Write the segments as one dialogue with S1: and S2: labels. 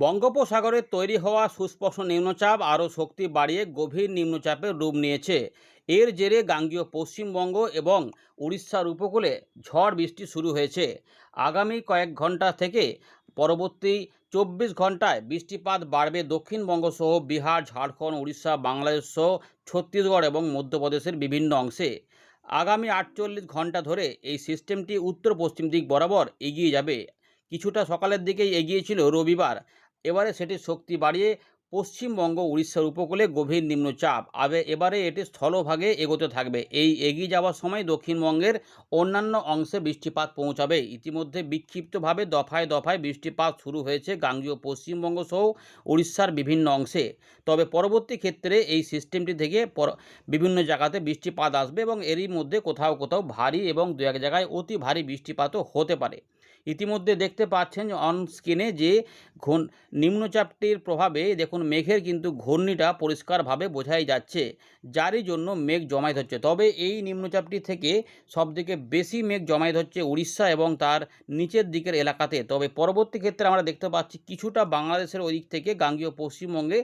S1: বঙ্গোপসাগরে তৈরি হওয়া সুস্পষ্ট নিম্নচাপ আরও শক্তি বাড়িয়ে গভীর নিম্নচাপের রূপ নিয়েছে। এর জেরে গাঙ্গেয় পশ্চিমবঙ্গ এবং উড়িষ্যার উপকূলে ঝড় বৃষ্টি শুরু হয়েছে। আগামী কয়েক ঘন্টা থেকে পরবর্তী 24 ঘন্টায় বৃষ্টিপাত বাড়বে দক্ষিণবঙ্গ সহ বিহার, ঝাড়খণ্ড, উড়িষ্যা, বাংলাদেশ সহ ছত্তিশগড় এবং মধ্যপ্রদেশের বিভিন্ন অংশে। আগামী 48 ঘন্টা ধরে এই সিস্টেমটি উত্তর পশ্চিম দিক বরাবর এগিয়ে যাবে। কিছুটা সকালের দিকেই এগিয়েছিল রবিবার, এবারে সেটির শক্তি বাড়িয়ে পশ্চিমবঙ্গ উড়িষ্যার উপকূলে গভীর নিম্নচাপ এবারে এটি স্থলভাগে এগোতে থাকবে। এই এগিয়ে যাওয়ার সময় দক্ষিণবঙ্গের অন্যান্য অংশে বৃষ্টিপাত পৌঁছাবে। ইতিমধ্যে বিক্ষিপ্তভাবে দফায় দফায় বৃষ্টিপাত শুরু হয়েছে গাঙ্গেয় পশ্চিমবঙ্গ সহ উড়িষ্যার বিভিন্ন অংশে। তবে পরবর্তী ক্ষেত্রে এই সিস্টেমটি থেকে বিভিন্ন জায়গাতে বৃষ্টিপাত আসবে এবং এরই মধ্যে কোথাও কোথাও ভারী এবং দু এক জায়গায় অতি ভারী বৃষ্টিপাতও হতে পারে। ইতিমধ্যে দেখতে পাচ্ছেন অন স্ক্রিনে যে নিম্নচাপটির প্রভাবে দেখুন মেঘের কিন্তু ঘূর্ণিটা পরিষ্কারভাবে বোঝাই যাচ্ছে, যারই জন্য মেঘ জমায়েত হচ্ছে। তবে এই নিম্নচাপটি থেকে সবথেকে বেশি মেঘ জমায়েত হচ্ছে উড়িষ্যা এবং তার নিচের দিকের এলাকাতে। তবে পরবর্তী ক্ষেত্রে আমরা দেখতে পাচ্ছি কিছুটা বাংলাদেশের ওই দিক থেকে গাঙ্গেয় পশ্চিমবঙ্গে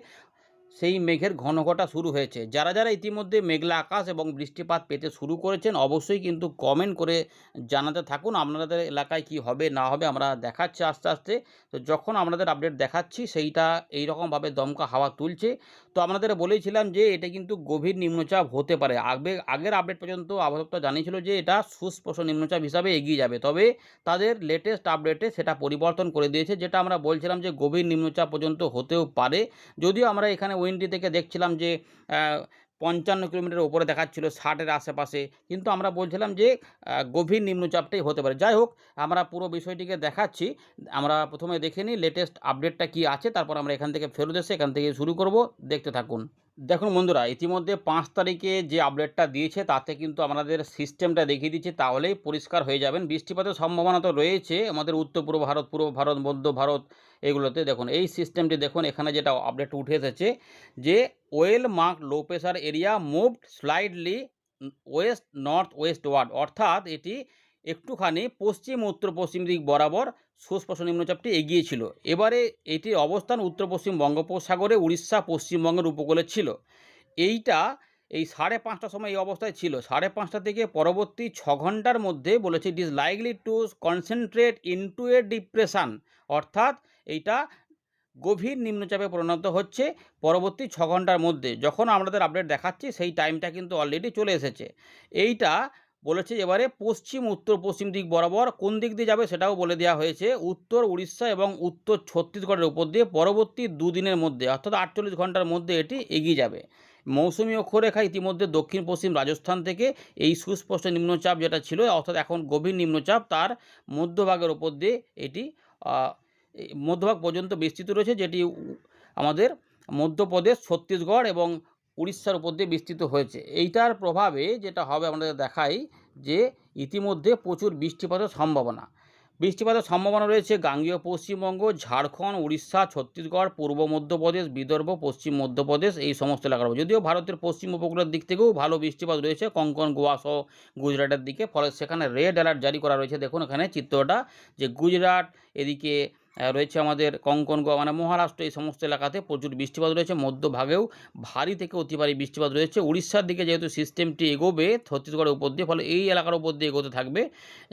S1: সেই মেঘের ঘনঘটা শুরু হয়েছে। যারা যারা ইতিমধ্যে মেঘলা আকাশ এবং বৃষ্টিপাত পেতে শুরু করেছেন অবশ্যই কিন্তু কমেন্ট করে জানাতে থাকুন আপনাদের এলাকায় কি হবে না হবে। আমরা দেখাচ্ছি আস্তে আস্তে। তো যখন আপনাদের আপডেট দেখাচ্ছি সেইটা এইরকমভাবে দমকা হাওয়া তুলছে। তো আপনাদের বলেছিলাম যে এটা কিন্তু গভীর নিম্নচাপ হতে পারে। আগের আপডেট পর্যন্ত আবহাওয়া দপ্তর জানিয়েছিল যে এটা সুস্পষ্ট নিম্নচাপ হিসাবে এগিয়ে যাবে। তবে তাদের লেটেস্ট আপডেটে সেটা পরিবর্তন করে দিয়েছে, যেটা আমরা বলছিলাম যে গভীর নিম্নচাপ পর্যন্ত হতেও পারে। যদিও আমরা এখানে উইন্ডি থেকে দেখছিলাম যে 55 কিলোমিটার উপরে দেখাচ্ছিল, 60-এর আশেপাশে, কিন্তু আমরা বলছিলাম যে গভীর নিম্নচাপটাই হতে পারে। যাই হোক, আমরা পুরো বিষয়টিকে দেখাচ্ছি। আমরা প্রথমে দেখে নিই লেটেস্ট আপডেটটা কি আছে, তারপর আমরা এখান থেকে ফেরত এসে এখান থেকে শুরু করব। দেখতে থাকুন। দেখুন বন্ধুরা, ইতিমধ্যে 5 তারিখে যে আপডেটটা দিয়েছে তাতে কিন্তু আমাদের সিস্টেমটা দেখিয়ে দিচ্ছে, তাহলেই পরিষ্কার হয়ে যাবেন। বৃষ্টিপাতের সম্ভাবনা তো রয়েছে আমাদের উত্তর পূর্ব ভারত, পূর্ব ভারত, মধ্য ভারত এগুলোতে। দেখুন এই সিস্টেমটি দেখুন, এখানে যেটা আপডেট উঠে এসেছে যে well mark low pressure area moved slightly west northwestward, অর্থাৎ এটি একটুখানি পশ্চিম উত্তর পশ্চিম দিক বরাবর সুস্পষ্ট নিম্নচাপটি এগিয়েছিল। এবারে এটির অবস্থান উত্তর পশ্চিম বঙ্গোপসাগরে উড়িষ্যা পশ্চিমবঙ্গের উপকূলে ছিল। এইটা এই 5:30টার সময় এই অবস্থায় ছিল। 5:30 থেকে পরবর্তী 6 ঘন্টার মধ্যে বলেছে it is likely to concentrate into a depression, অর্থাৎ এইটা গভীর নিম্নচাপে পরিণত হচ্ছে পরবর্তী 6 ঘন্টার মধ্যে। যখন আমাদের আপডেট দেখাচ্ছি সেই টাইমটা কিন্তু অলরেডি চলে এসেছে। এইটা বলেছে এবারে পশ্চিম উত্তর পশ্চিম দিক বরাবর কোন দিক দিয়ে যাবে সেটাও বলে দেওয়া হয়েছে। উত্তর উড়িষ্যা এবং উত্তর ছত্তিশগড়ের উপর দিয়ে পরবর্তী 2 দিনের মধ্যে, অর্থাৎ 48 ঘন্টার মধ্যে এটি এগিয়ে যাবে। মৌসুমি অক্ষরেখা ইতিমধ্যে দক্ষিণ পশ্চিম রাজস্থান থেকে এই সুস্পষ্ট নিম্নচাপ যেটা ছিল, অর্থাৎ এখন গভীর নিম্নচাপ, তার মধ্যভাগের উপর দিয়ে এটি মধ্যভাগ পর্যন্ত বিস্তৃত রয়েছে, যেটি আমাদের মধ্যপ্রদেশ, ছত্তিশগড় এবং উড়িষ্যার উপর দিয়ে বিস্তৃত হয়েছে। এইটার প্রভাবে যেটা হবে আমাদের দেখাই যে ইতিমধ্যে প্রচুর বৃষ্টিপাতের সম্ভাবনা রয়েছে গাঙ্গেয় পশ্চিমবঙ্গ, ঝাড়খণ্ড, উড়িষ্যা, ছত্তিশগড়, পূর্ব মধ্যপ্রদেশ, বিদর্ভ, পশ্চিম মধ্যপ্রদেশ এই সমস্ত এলাকার। যদিও ভারতের পশ্চিম উপকূলের দিক থেকেও ভালো বৃষ্টিপাত রয়েছে, কঙ্কন, গোয়া সহ গুজরাটের দিকে, ফলে সেখানে রেড অ্যালার্ট জারি করা রয়েছে। দেখুন এখানে চিত্রটা, যে গুজরাট, এদিকে রয়েছে আমাদের কঙ্কন, গোয়া মানে মহারাষ্ট্র, এই সমস্ত এলাকাতে প্রচুর বৃষ্টিপাত রয়েছে। মধ্যভাগেও ভারী থেকে অতি ভারী বৃষ্টিপাত রয়েছে। উড়িষ্যার দিকে যেহেতু সিস্টেমটি এগোবে ছত্তিশগড়ের উপর দিয়ে, ফলে এই এলাকার উপর দিয়ে এগোতে থাকবে,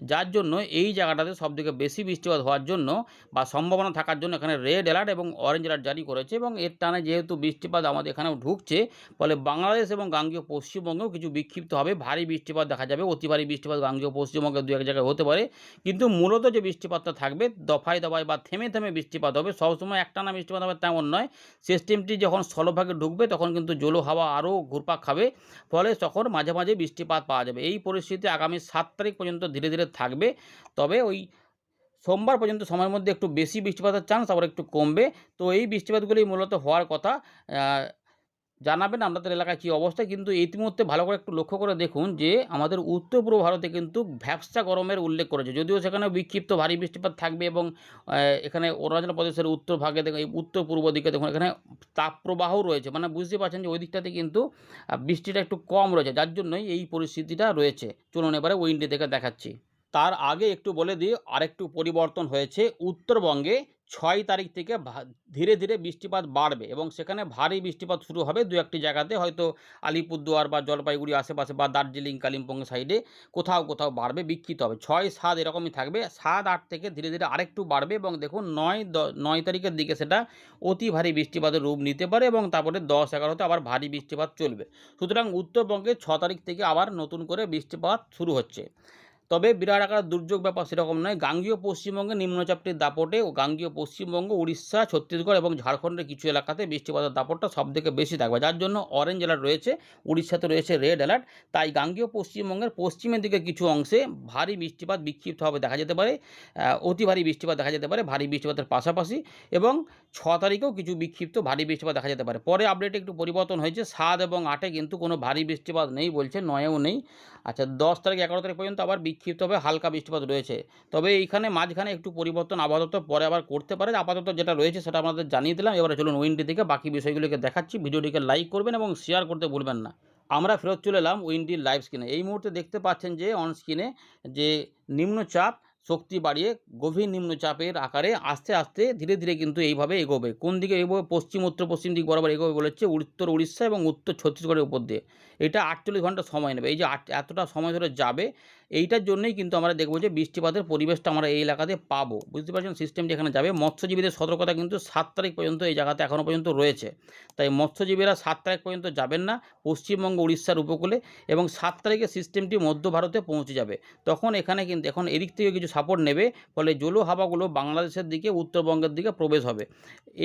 S1: যার জন্য এই জায়গাটাতে সবথেকে বেশি বৃষ্টিপাত হওয়ার জন্য বা সম্ভাবনা থাকার জন্য এখানে রেড অ্যালার্ট এবং অরেঞ্জ অ্যালার্ট জারি করেছে। এবং এর টানে যেহেতু বৃষ্টিপাত আমাদের এখানেও ঢুকছে, ফলে বাংলাদেশ এবং গাঙ্গেয় পশ্চিমবঙ্গেও কিছু বিক্ষিপ্ত হবে ভারী বৃষ্টিপাত দেখা যাবে। অতি ভারী বৃষ্টিপাত গাঙ্গেয় পশ্চিমবঙ্গের দু এক জায়গায় হতে পারে, কিন্তু মূলত যে বৃষ্টিপাতটা থাকবে দফায় দফায় বা থেমে থেমে বৃষ্টিপাত হবে। সবসময় একটানা বৃষ্টিপাত হবে তেমন নয়। সিস্টেমটি যখন স্থলভাগে ঢুকবে তখন কিন্তু জলো হাওয়া আরও ঘুরপাক খাবে, ফলে তখন মাঝে মাঝে বৃষ্টিপাত পাওয়া যাবে। এই পরিস্থিতি আগামী 7 তারিখ পর্যন্ত ধীরে ধীরে থাকবে। তবে ওই সোমবার পর্যন্ত সময়ের মধ্যে একটু বেশি বৃষ্টিপাতের চান্স, আবার একটু কমবে। তো এই বৃষ্টিপাতগুলি মূলত হওয়ার কথা। জানাবেন আপনাদের এলাকায় কী অবস্থা। কিন্তু ইতিমধ্যে ভালো করে একটু লক্ষ্য করে দেখুন যে আমাদের উত্তর পূর্ব ভারতে কিন্তু ভ্যাপসা গরমের উল্লেখ করেছে, যদিও সেখানেও বিক্ষিপ্ত ভারী বৃষ্টিপাত থাকবে। এবং এখানে অরুণাচল প্রদেশের উত্তর ভাগে দেখুন, এই উত্তর পূর্ব দিকে দেখুন এখানে তাপপ্রবাহও রয়েছে, মানে বুঝতে পারছেন যে ওই দিকটাতে কিন্তু বৃষ্টিটা একটু কম রয়েছে, যার জন্যই এই পরিস্থিতিটা রয়েছে। চলুন এবারে উইন্ডি থেকে দেখাচ্ছি। তার আগে একটু বলে দিই, আরেকটু পরিবর্তন হয়েছে। উত্তরবঙ্গে 6 তারিখ থেকে ধীরে ধীরে বৃষ্টিপাত বাড়বে এবং সেখানে ভারী বৃষ্টিপাত শুরু হবে দু একটি জায়গাতে, হয়তো আলিপুরদুয়ার বা জলপাইগুড়ি আশেপাশে বা দার্জিলিং কালিম্পং সাইডে কোথাও কোথাও বাড়বে, বিক্ষিপ্ত হবে। 6-7 এরকমই থাকবে। 7-8 থেকে ধীরে ধীরে আরেকটু বাড়বে এবং দেখুন 9 তারিখের দিকে সেটা অতি ভারী বৃষ্টিপাতের রূপ নিতে পারে এবং তারপরে 10-11তে আবার ভারী বৃষ্টিপাত চলবে। সুতরাং উত্তরবঙ্গে 6 তারিখ থেকে আবার নতুন করে বৃষ্টিপাত শুরু হচ্ছে। তবে বিরাট আকার দুর্যোগ ব্যাপার সেরকম নয়। গাঙ্গেয় পশ্চিমবঙ্গে নিম্নচাপটির দাপটে ও গাঙ্গেয় পশ্চিমবঙ্গ, উড়িষ্যা, ছত্তিশগড় এবং ঝাড়খণ্ডের কিছু এলাকাতে বৃষ্টিপাতের দাপটটা সবথেকে বেশি থাকবে, যার জন্য অরেঞ্জ অ্যালার্ট রয়েছে। উড়িষ্যাতে রয়েছে রেড অ্যালার্ট। তাই গাঙ্গেয় পশ্চিমবঙ্গের পশ্চিমের দিকে কিছু অংশে ভারী বৃষ্টিপাত বিক্ষিপ্তভাবে দেখা যেতে পারে, অতি ভারী বৃষ্টিপাত দেখা যেতে পারে ভারী বৃষ্টিপাতের পাশাপাশি, এবং 6 তারিখেও কিছু বিক্ষিপ্ত ভারী বৃষ্টিপাত দেখা যেতে পারে। পরে আপডেটে একটু পরিবর্তন হয়েছে, 7 এবং 8-এ কিন্তু কোনো ভারী বৃষ্টিপাত নেই বলছে, 9-এও নেই। আচ্ছা, 10 তারিখ 11 তারিখ পর্যন্ত আবার বিক্ষিপ্তভাবে হালকা বৃষ্টিপাত রয়েছে। তবে এইখানে মাঝখানে একটু পরিবর্তন আপাতত পরে আবার করতে পারে। আপাতত যেটা রয়েছে সেটা আপনাদের জানিয়ে দিলাম। এবারে চলুন উইন্ডি থেকে বাকি বিষয়গুলোকে দেখাচ্ছি। ভিডিওটিকে লাইক করবেন এবং শেয়ার করতে ভুলবেন না। আমরা ফেরত চলে এলাম উইন্ডির লাইভ স্ক্রিনে। এই মুহূর্তে দেখতে পাচ্ছেন যে অন স্ক্রিনে যে নিম্নচাপ শক্তি বাড়িয়ে গভীর নিম্নচাপের আকারে আস্তে আস্তে ধীরে ধীরে কিন্তু এইভাবে এগোবে। কোন দিকে এগোবে? পশ্চিম উত্তর পশ্চিম দিক বরাবর এগোবে বলেছে, উত্তর উড়িষ্যা এবং উত্তর ছত্তিশগড়ের উপর দিয়ে। এটা 48 ঘন্টা সময় নেবে। এই যে এতটা সময় ধরে যাবে, এইটার জন্যই কিন্তু আমরা দেখব যে বৃষ্টিপাতের পরিবেশটা আমরা এই এলাকাতে পাবো। বুঝতে পারছেন সিস্টেমটি এখানে যাবে। মৎস্যজীবীদের সতর্কতা কিন্তু 7 তারিখ পর্যন্ত এই জায়গাতে এখনও পর্যন্ত রয়েছে। তাই মৎস্যজীবীরা 7 তারিখ পর্যন্ত যাবেন না পশ্চিমবঙ্গ উড়িষ্যার উপকূলে, এবং 7 তারিখে সিস্টেমটি মধ্য ভারতে পৌঁছে যাবে। তখন এখানে কিন্তু এখন এদিক থেকে কিছু সাপোর্ট নেবে, ফলে জলীয় হাওয়াগুলো বাংলাদেশের দিকে, উত্তরবঙ্গের দিকে প্রবেশ হবে।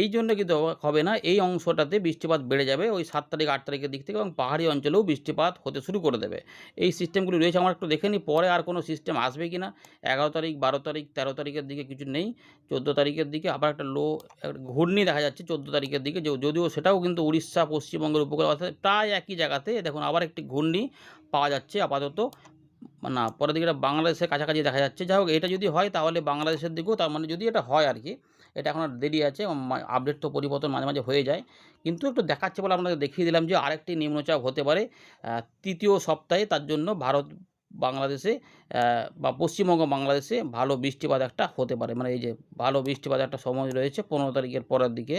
S1: এই জন্য কিন্তু হবে না, এই অংশটাতে বৃষ্টিপাত বেড়ে যাবে ওই 7 তারিখ 8 তারিখের দিক থেকে, এবং পাহাড়ি অঞ্চলেও বৃষ্টিপাত হতে শুরু করে দেবে। এই সিস্টেমগুলি রয়েছে। আমরা একটু দেখে নিই পরে আর কোনো সিস্টেম আসবে কি না। 11 তারিখ, 12 তারিখ, 13 তারিখের দিকে কিছু নেই। 14 তারিখের দিকে আবার একটা ঘূর্ণি দেখা যাচ্ছে 14 তারিখের দিকে, যদিও সেটাও কিন্তু উড়িষ্যা পশ্চিমবঙ্গের উপকূলে, অর্থাৎ প্রায় একই জায়গাতে দেখুন আবার একটি ঘূর্ণি পাওয়া যাচ্ছে আপাতত। না, পরের দিকে এটা বাংলাদেশের কাছাকাছি দেখা যাচ্ছে। যাই হোক, এটা যদি হয় তাহলে বাংলাদেশের দিকেও, তার মানে যদি এটা হয় আর কি, এটা এখন আর দেরি আছে। আপডেট তো পরিবর্তন মাঝে মাঝে হয়ে যায়, কিন্তু একটু দেখাচ্ছে বলে আপনাদের দেখিয়ে দিলাম যে আরেকটি নিম্নচাপ হতে পারে তৃতীয় সপ্তাহে। তার জন্য ভারত বাংলাদেশে বা পশ্চিমবঙ্গ বাংলাদেশে ভালো বৃষ্টিপাত একটা হতে পারে। মানে এই যে ভালো বৃষ্টিপাত একটা সময় রয়েছে 15 তারিখের পরের দিকে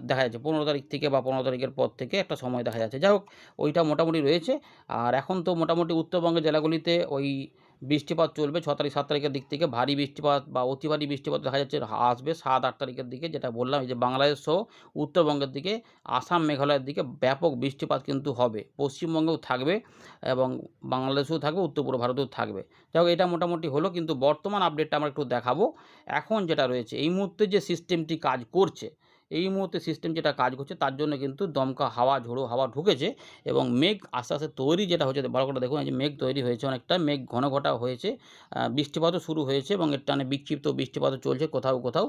S1: দেখা যাচ্ছে। 15 তারিখ থেকে বা 15 তারিখের পর থেকে একটা সময় দেখা যাচ্ছে। যাই হোক, ওইটা মোটামুটি রয়েছে। আর এখন তো মোটামুটি উত্তরবঙ্গের জেলাগুলিতে ওই বৃষ্টিপাত চলবে 6 তারিখ 7 তারিখের দিক থেকে। ভারী বৃষ্টিপাত বা অতি ভারী বৃষ্টিপাত দেখা যাচ্ছে আসবে 7-8 তারিখের দিকে, যেটা বললাম। এই যে বাংলাদেশ সহ উত্তরবঙ্গের দিকে, আসাম মেঘালয়ের দিকে ব্যাপক বৃষ্টিপাত কিন্তু হবে। পশ্চিমবঙ্গেও থাকবে এবং বাংলাদেশেও থাকবে, উত্তর পূর্ব ভারতেও থাকবে। যাই হোক, এটা মোটামুটি হলো, কিন্তু বর্তমান আপডেটটা আমরা একটু দেখাবো। এখন যেটা রয়েছে এই মুহূর্তে যে সিস্টেমটি কাজ করছে, এই মুহূর্তে সিস্টেম যেটা কাজ করছে তার জন্য কিন্তু দমকা হাওয়া, ঝোড়ো হাওয়া ঢুকেছে এবং মেঘ আস্তে আস্তে তৈরি যেটা হচ্ছে, ভালো করে দেখুন, এই যে মেঘ তৈরি হয়েছে, অনেকটা মেঘ ঘন ঘটা হয়েছে, বৃষ্টিপাতও শুরু হয়েছে এবং এর টানে বিক্ষিপ্ত বৃষ্টিপাতও চলছে কোথাও কোথাও।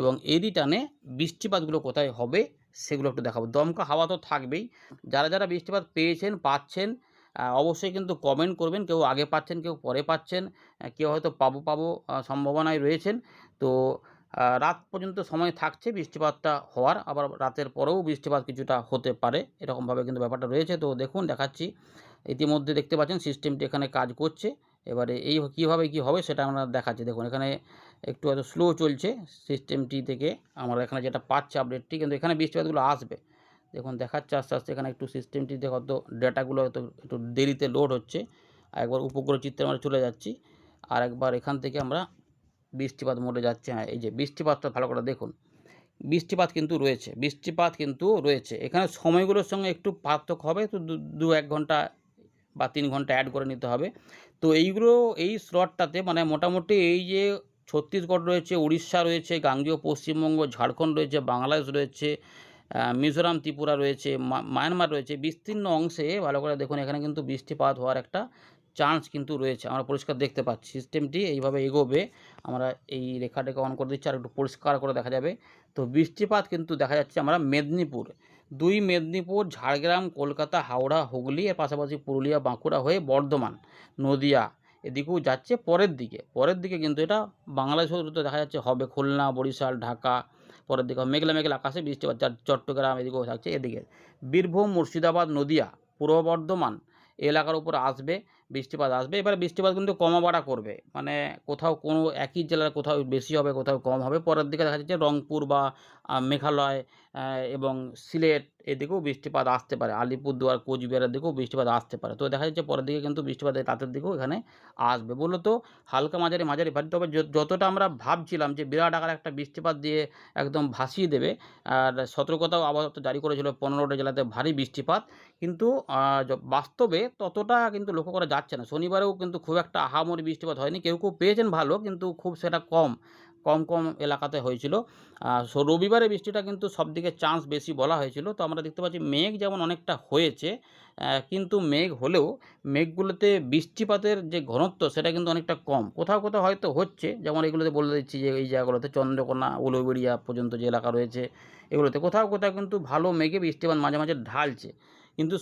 S1: এবং এরই টানে বৃষ্টিপাতগুলো কোথায় হবে সেগুলো একটু দেখাবো। দমকা হাওয়া তো থাকবেই। যারা যারা বৃষ্টিপাত পেয়েছেন, পাচ্ছেন, অবশ্যই কিন্তু কমেন্ট করবেন। কেউ আগে পাচ্ছেন, কেউ পরে পাচ্ছেন, কেউ হয়তো পাবো সম্ভাবনায় রয়েছেন। তো রাত পর্যন্ত সময় থাকছে বৃষ্টিপাতটা হওয়ার, আবার রাতের পরেও বৃষ্টিপাত কিছুটা হতে পারে, এরকমভাবে কিন্তু ব্যাপারটা রয়েছে। তো দেখুন, দেখাচ্ছি। ইতিমধ্যে দেখতে পাচ্ছেন সিস্টেমটি এখানে কাজ করছে। এবারে এই কীভাবে কী হবে সেটা আমরা দেখাচ্ছি। দেখুন, এখানে একটু হয়তো স্লো চলছে সিস্টেমটি থেকে, আমরা এখানে যেটা পাচ্ছি আপডেটটি, কিন্তু এখানে বৃষ্টিপাতগুলো আসবে। দেখুন দেখাচ্ছে আস্তে আস্তে এখানে একটু সিস্টেমটিতে হয়তো ডেটাগুলো হয়তো একটু দেরিতে লোড হচ্ছে। একবার উপগ্রহ চিত্রে আমরা চলে যাচ্ছি, আর একবার এখান থেকে আমরা বৃষ্টিপাত মোডে যাচ্ছে। হ্যাঁ, এই যে বৃষ্টিপাতটা ভালো করে দেখুন, বৃষ্টিপাত কিন্তু রয়েছে। এখানে সময়গুলোর সঙ্গে একটু পার্থক্য হবে, তো 2-1 ঘন্টা বা 3 ঘন্টা অ্যাড করে নিতে হবে। তো এই স্লটটাতে মানে মোটামুটি এই যে ছত্তিশগড় রয়েছে, উড়িষ্যা রয়েছে, গাঙ্গেয় পশ্চিমবঙ্গ, ঝাড়খণ্ড রয়েছে, বাংলাদেশ রয়েছে, মিজোরাম, ত্রিপুরা রয়েছে, মায়ানমার রয়েছে, বিস্তীর্ণ অংশে ভালো করে দেখুন এখানে কিন্তু বৃষ্টিপাত হওয়ার একটা চান্স কিন্তু রয়েছে। আমরা পরিষ্কার দেখতে পাচ্ছি সিস্টেমটি এইভাবে এগোবে। আমরা এই রেখাটাকে অন করে দিচ্ছি, আর একটু পরিষ্কার করে দেখা যাবে। তো বৃষ্টিপাত কিন্তু দেখা যাচ্ছে আমরা মেদিনীপুর, মেদিনীপুর, ঝাড়গ্রাম, কলকাতা, হাওড়া, হুগলি, এর পাশাপাশি পুরুলিয়া, বাঁকুড়া হয়ে বর্ধমান, নদিয়া এদিকেও যাচ্ছে পরের দিকে কিন্তু এটা বাংলাদেশেও দেখা যাচ্ছে হবে। খুলনা, বরিশাল, ঢাকা পরের দিকে মেঘলা মেঘলা আকাশে বৃষ্টিপাত, চট্টগ্রাম এদিকেও থাকছে। এদিকে বীরভূম, মুর্শিদাবাদ, নদিয়া, পূর্ব বর্ধমান এলাকার উপর আসবে, বৃষ্টিপাত আসবে। এবার বৃষ্টিপাত কিন্তু কমা-বাড়া করবে। মানে কোথাও কোনো একই জেলার কোথাও বেশি হবে, কোথাও কম হবে। পরের দিকে দেখা যাচ্ছে রংপুর বা মেঘালয় অ্যা এবং সিলেট এদিকেও বৃষ্টিপাত আসতে পারে। আলিপুরদুয়ার, কোচবিহারের দিকেও বৃষ্টিপাত আসতে পারে। তো দেখা যাচ্ছে পরের দিকে কিন্তু বৃষ্টিপাত রাতের দিকেও এখানে আসবে। মূলত হালকা মাঝারি, মাঝারি ভারী। তবে যতটা আমরা ভাবছিলাম যে বিরাট আকারে একটা বৃষ্টিপাত দিয়ে একদম ভাসিয়ে দেবে, আর সতর্কতাও আবহাওয়া দপ্তর জারি করেছিল ১৫টা জেলাতে ভারী বৃষ্টিপাত। কিন্তু আ বাস্তবে ততটা কিন্তু লক্ষ্য করা যাচ্ছে না। শনিবারেও কিন্তু খুব একটা আহামরি বৃষ্টিপাত হয়নি। কেউ, কেউ পেয়েছেন ভালো, কিন্তু খুব সেটা কম। কম, কম এলাকাতে হয়েছিল। রবিবারে বৃষ্টিটা কিন্তু সবদিকে চান্স বেশি বলা হয়েছিল। তো আমরা দেখতে পাচ্ছি মেঘ যেমন অনেকটা হয়েছে, কিন্তু মেঘ হলেও মেঘগুলোতে বৃষ্টিপাতের যে ঘনত্ব সেটা কিন্তু অনেকটা কম। কোথাও, কোথাও হয়তো হচ্ছে। যেমন এগুলোতে বলে দিচ্ছি যে এই জায়গাগুলোতে চন্দ্রকোনা, উলুবেড়িয়া পর্যন্ত যে এলাকা রয়েছে এগুলোতে কোথাও, কোথাও কিন্তু ভালো মেঘে বৃষ্টিপাত মাঝে, মাঝে ঢালছে। কিন্তু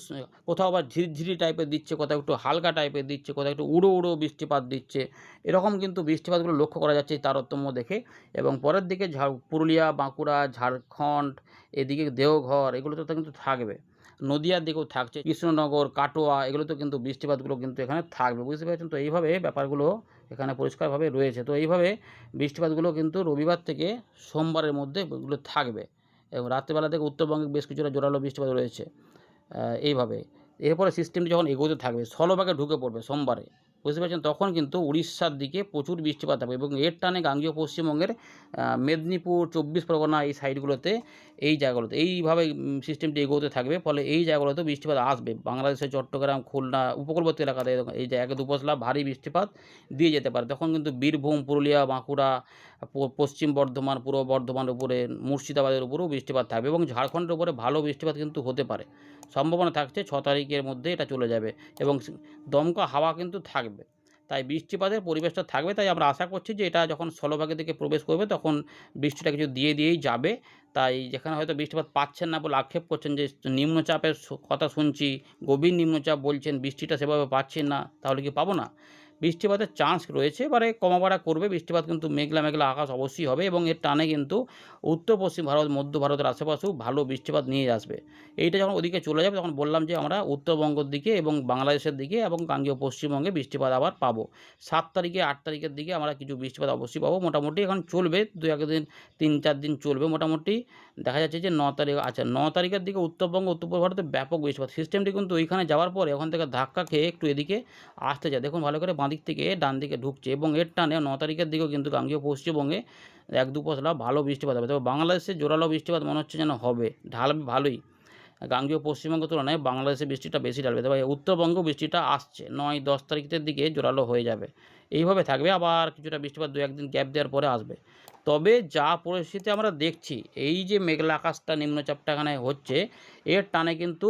S1: কোথাও আবার ঝিরিঝিরি টাইপের দিচ্ছে, কোথাও একটু হালকা টাইপের দিচ্ছে, কোথাও একটু উড়ো, উড়ো বৃষ্টিপাত দিচ্ছে। এরকম কিন্তু বৃষ্টিপাতগুলো লক্ষ্য করা যাচ্ছে এই তারতম্য দেখে। এবং পরের দিকে পুরুলিয়া, বাঁকুড়া, ঝাড়খণ্ড, এদিকে দেওঘর এগুলোতে তো কিন্তু থাকবে। নদীয়ার দিকেও থাকছে, কৃষ্ণনগর, কাটোয়া এগুলোতেও কিন্তু বৃষ্টিপাতগুলো কিন্তু এখানে থাকবে। বুঝতে পেরেছেন? তো এইভাবে ব্যাপারগুলো এখানে পরিষ্কারভাবে রয়েছে। তো এইভাবে বৃষ্টিপাতগুলো কিন্তু রবিবার থেকে সোমবারের মধ্যে এগুলো থাকবে। এবং রাত্রিবেলা থেকে উত্তরবঙ্গে বেশ কিছুটা জোরালো বৃষ্টিপাত রয়েছে। এইভাবে। এরপরে সিস্টেমটি যখন এগোতে থাকবে, স্থলভাগে ঢুকে পড়বে সোমবারে। বুঝতে পেরেছেন? তখন কিন্তু উড়িষ্যার দিকে প্রচুর বৃষ্টিপাত হবে এবং এর টানে গাঙ্গেয় পশ্চিমবঙ্গের মেদিনীপুর, ২৪ পরগনা এই সাইডগুলোতে, এই জায়গাগুলোতে এইভাবে সিস্টেমটি এগোতে থাকবে। ফলে এই জায়গাগুলোতেও বৃষ্টিপাত আসবে। বাংলাদেশের চট্টগ্রাম, খুলনা, উপকূলবর্তী এলাকাতে এই যে ১-২ পশলা ভারী বৃষ্টিপাত দিয়ে যেতে পারে। তখন কিন্তু বীরভূম, পুরুলিয়া, বাঁকুড়া, পশ্চিম বর্ধমান, পূর্ব বর্ধমানের উপরে, মুর্শিদাবাদের উপরেও বৃষ্টিপাত থাকবে এবং ঝাড়খণ্ডের উপরে ভালো বৃষ্টিপাত কিন্তু হতে পারে। সম্ভাবনা থাকছে ৬ তারিখের মধ্যে এটা চলে যাবে এবং দমকা হাওয়া কিন্তু থাকবে। তাই বৃষ্টিপাতের পরিবেশটা থাকবে। তাই আমরা আশা করছি যে এটা যখন স্থলভাগের দিকে প্রবেশ করবে তখন বৃষ্টিটা কিছু দিয়ে দিয়েই যাবে। তাই যেখানে হয়তো বৃষ্টিপাত পাচ্ছেন না বলে আক্ষেপ করছেন যে নিম্নচাপের কথা শুনছি, গভীর নিম্নচাপ বলছেন, বৃষ্টিটা সেভাবে পাচ্ছি না, তাহলে কি পাবো না? বৃষ্টিপাতের চান্স রয়েছে, এবারে কমা-বাড়া করবে। বৃষ্টিপাত কিন্তু মেঘলা, মেঘলা আকাশ অবশ্যই হবে এবং এর টানে কিন্তু উত্তর-পশ্চিম ভারত, মধ্য ভারতের আশেপাশেও ভালো বৃষ্টিপাত নিয়ে আসবে। এইটা যখন ওদিকে চলে যাবে তখন বললাম যে আমরা উত্তরবঙ্গের দিকে এবং বাংলাদেশের দিকে এবং গাঙ্গেয় পশ্চিমবঙ্গে বৃষ্টিপাত আবার পাবো। ৭ তারিখে, ৮ তারিখের দিকে আমরা কিছু বৃষ্টিপাত অবশ্যই পাবো। মোটামুটি এখন চলবে ২-১ দিন, ৩-৪ দিন চলবে মোটামুটি। দেখা যাচ্ছে যে ৯ তারিখ, আচ্ছা ৯ তারিখের দিকে উত্তরবঙ্গ, উত্তর-পূর্ব ভারতে ব্যাপক বৃষ্টিপাত। সিস্টেমটি কিন্তু ওইখানে যাওয়ার পরে ওখান থেকে ধাক্কা খেয়ে একটু এদিকে আসতে চায়। দেখুন ভালো করে বাঁদিক থেকে ডান দিকে ঢুকছে এবং এর টানে ৯ তারিখের দিকেও কিন্তু গাঙ্গেয় পশ্চিমবঙ্গে ১-২ পশলা ভালো বৃষ্টিপাত হবে। তবে বাংলাদেশে জোরালো বৃষ্টিপাত মনে হচ্ছে যেন হবে। ঢালবে ভালোই। গাঙ্গেয় পশ্চিমবঙ্গের তুলনায় বাংলাদেশে বৃষ্টিটা বেশি ঢালবে। তবে উত্তরবঙ্গেও বৃষ্টিটা আসছে। ৯-১০ তারিখের দিকে জোরালো হয়ে যাবে। এইভাবে থাকবে। আবার কিছুটা বৃষ্টিপাত ২-১ দিন গ্যাপ দেওয়ার পরে আসবে। তবে যা পরিস্থিতি আমরা দেখছি, এই যে মেঘলা আকাশটা, নিম্নচাপটা এখানে হচ্ছে, এর টানে কিন্তু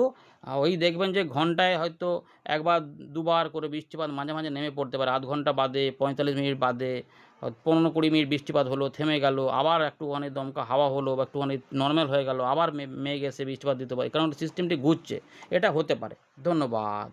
S1: ওই দেখবেন যে ঘন্টায় হয়তো ১ বার ২ বার করে বৃষ্টিপাত মাঝে, মাঝে নেমে পড়তে পারে। আধ ঘন্টা বাদে, ৪৫ মিনিট বাদে, ১৫-২০ মিনিট বৃষ্টিপাত হলো, থেমে গেল। আবার একটুখানি দমকা হাওয়া হলো বা একটুখানি নরমাল হয়ে গেল। আবার মেঘ এসে বৃষ্টিপাত দিতে পারে। কারণ সিস্টেমটি ঘুরছে। এটা হতে পারে। ধন্যবাদ।